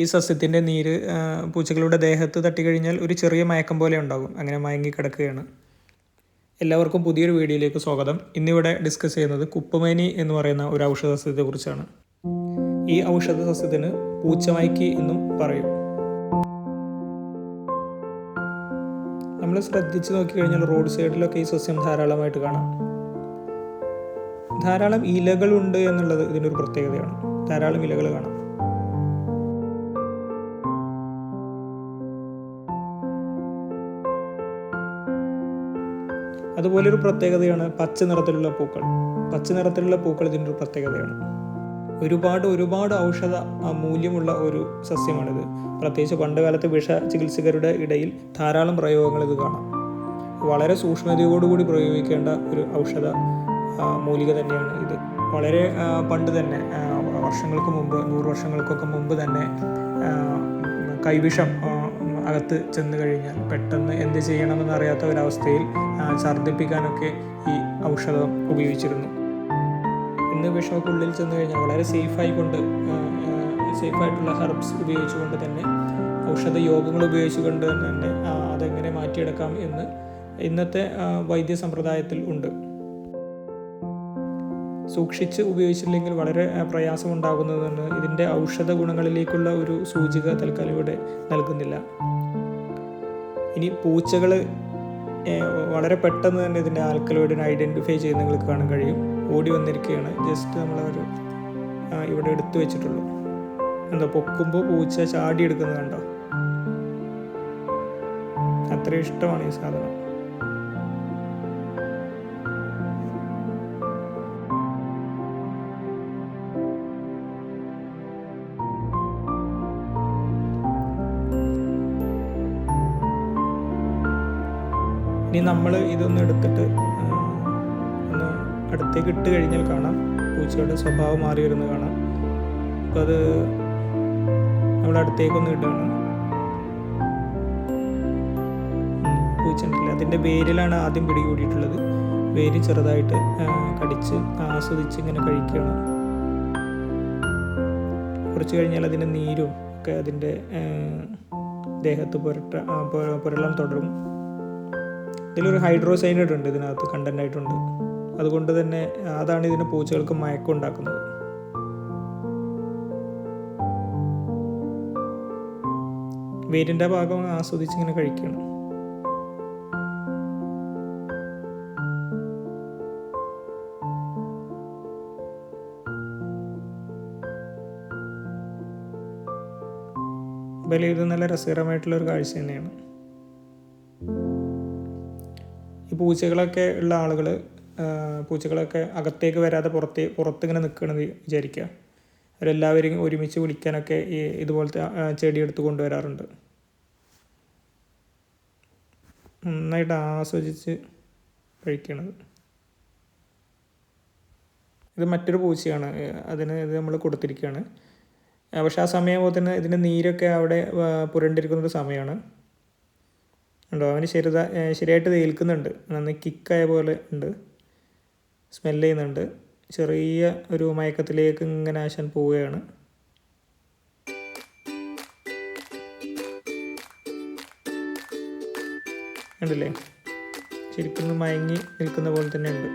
ഈ സസ്യത്തിൻ്റെ നീര് പൂച്ചകളുടെ ദേഹത്ത് തട്ടിക്കഴിഞ്ഞാൽ ഒരു ചെറിയ മയക്കം പോലെ ഉണ്ടാകും. അങ്ങനെ മയങ്ങി കിടക്കുകയാണ്. എല്ലാവർക്കും പുതിയൊരു വീഡിയോയിലേക്ക് സ്വാഗതം. ഇന്നിവിടെ ഡിസ്കസ് ചെയ്യുന്നത് കുപ്പമേനി എന്ന് പറയുന്ന ഒരു ഔഷധ സസ്യത്തെക്കുറിച്ചാണ്. ഈ ഔഷധ സസ്യത്തിന് പൂച്ചമയക്കി എന്നും പറയും. നമ്മൾ ശ്രദ്ധിച്ച് നോക്കിക്കഴിഞ്ഞാൽ റോഡ് സൈഡിലൊക്കെ ഈ സസ്യം ധാരാളമായിട്ട് കാണാം. ധാരാളം ഇലകളുണ്ട് എന്നുള്ളത് ഇതിൻ്റെ ഒരു പ്രത്യേകതയാണ്. ധാരാളം ഇലകൾ കാണാം. അതുപോലെ ഒരു പ്രത്യേകതയാണ് പച്ച നിറത്തിലുള്ള പൂക്കൾ. പച്ച നിറത്തിലുള്ള പൂക്കൾ ഇതിൻ്റെ ഒരു പ്രത്യേകതയാണ്. ഒരുപാട് ഔഷധ മൂല്യമുള്ള ഒരു സസ്യമാണിത്. പ്രത്യേകിച്ച് പണ്ട് കാലത്ത് വിഷ ചികിത്സകരുടെ ഇടയിൽ ധാരാളം പ്രയോഗങ്ങൾ ഇത് കാണാം. വളരെ സൂക്ഷ്മതയോടുകൂടി പ്രയോഗിക്കേണ്ട ഒരു ഔഷധ മൂലിക തന്നെയാണ് ഇത്. വളരെ പണ്ട് തന്നെ വർഷങ്ങൾക്ക് മുമ്പ്, 100 വർഷങ്ങൾക്കൊക്കെ മുമ്പ് തന്നെ കൈവിഷം അകത്ത് ചെന്ന് കഴിഞ്ഞാൽ പെട്ടെന്ന് എന്ത് ചെയ്യണമെന്നറിയാത്ത ഒരവസ്ഥയിൽ ഛർദ്ദിപ്പിക്കാനൊക്കെ ഈ ഔഷധം ഉപയോഗിച്ചിരുന്നു. ഇന്ന് വിഷമൊക്കെ ഉള്ളിൽ ചെന്ന് കഴിഞ്ഞാൽ വളരെ സേഫായിട്ടുള്ള ഹെർബ്സ് ഉപയോഗിച്ചുകൊണ്ട് തന്നെ, ഔഷധ യോഗങ്ങൾ ഉപയോഗിച്ചുകൊണ്ട് തന്നെ അതെങ്ങനെ മാറ്റിയെടുക്കാം എന്ന് ഇന്നത്തെ വൈദ്യ സമ്പ്രദായത്തിൽ ഉണ്ട്. സൂക്ഷിച്ച് ഉപയോഗിച്ചില്ലെങ്കിൽ വളരെ പ്രയാസമുണ്ടാകുന്നതെന്ന് ഇതിൻ്റെ ഔഷധ ഗുണങ്ങളിലേക്കുള്ള ഒരു സൂചിക തൽക്കാലം ഇവിടെ നൽകുന്നില്ല. ഇനി പൂച്ചകൾ വളരെ പെട്ടെന്ന് തന്നെ ഇതിൻ്റെ ആൽക്കലോയിഡിനെ ഐഡൻറ്റിഫൈ ചെയ്ത് നിങ്ങൾക്ക് കാണാൻ കഴിയും. ഓടി വന്നിരിക്കുകയാണ്. ജസ്റ്റ് നമ്മളൊരു ഇവിടെ എടുത്തു വെച്ചിട്ടുള്ളൂ. എന്താ പൊക്കുമ്പോൾ പൂച്ച ചാടി എടുക്കുന്നത് കണ്ടോ? അത്ര ഇഷ്ടമാണ് ഈ സാധനം. ഇനി നമ്മൾ ഇതൊന്ന് എടുത്തിട്ട് ഒന്ന് അടുത്തേക്ക് ഇട്ട് കഴിഞ്ഞാൽ കാണാം പൂച്ചയുടെ സ്വഭാവം മാറി വരുന്നത് കാണാം. അപ്പോൾ അത് നമ്മൾ അടുത്തേക്കൊന്ന് ഇടുകയാണ്. പൂച്ച ഉണ്ടല്ലേ, അതിൻ്റെ വേരിലാണ് ആദ്യം പിടികൂടിയിട്ടുള്ളത്. വേര് ചെറുതായിട്ട് കടിച്ച് ആസ്വദിച്ച് ഇങ്ങനെ കഴിക്കുകയാണ്. കുറച്ച് കഴിഞ്ഞാൽ അതിൻ്റെ നീരും ഒക്കെ അതിൻ്റെ ദേഹത്ത് പുരളാൻ തുടരും. ഇതിലൊരു ഹൈഡ്രോസൈനൈഡ് ഉണ്ട്, ഇതിനകത്ത് കണ്ടൻ്റ് ആയിട്ടുണ്ട്. അതുകൊണ്ട് തന്നെ അതാണ് ഇതിന് പൂച്ചകൾക്ക് മയക്കം ഉണ്ടാക്കുന്നത്. വേരിൻ്റെ ഭാഗം ആസ്വദിച്ച് ഇങ്ങനെ കഴിക്കണം. എന്തായാലും ഇത് നല്ല രസകരമായിട്ടുള്ള ഒരു കാഴ്ച തന്നെയാണ്. ഈ പൂച്ചകളൊക്കെ ഉള്ള ആളുകൾ പൂച്ചകളൊക്കെ അകത്തേക്ക് വരാതെ പുറത്തിങ്ങനെ നിൽക്കണമെന്ന് വിചാരിക്കുക. അവരെല്ലാവരും ഒരുമിച്ച് വിളിക്കാനൊക്കെ ഈ ഇതുപോലത്തെ ചെടി എടുത്ത് കൊണ്ടുവരാറുണ്ട്. നന്നായിട്ട് ആസ്വദിച്ച് കഴിക്കണത്. ഇത് മറ്റൊരു പൂച്ചയാണ്. ഇത് നമ്മൾ കൊടുത്തിരിക്കുകയാണ്. പക്ഷെ ആ സമയം പോലെ തന്നെ ഇതിൻ്റെ നീരൊക്കെ അവിടെ പുരണ്ടിരിക്കുന്നൊരു സമയമാണ്. ഉണ്ടോ? അവന് ശരിയായിട്ട് ഏൽക്കുന്നുണ്ട്. നന്നായി കിക്കായ പോലെ ഉണ്ട്. സ്മെല്ല് ചെയ്യുന്നുണ്ട്. ചെറിയ ഒരു മയക്കത്തിലേക്ക് ഇങ്ങനെ ആശാൻ പോവുകയാണ്. ഉണ്ടല്ലേ, ശരിക്കും മയങ്ങി നിൽക്കുന്ന പോലെ തന്നെ ഉണ്ട്.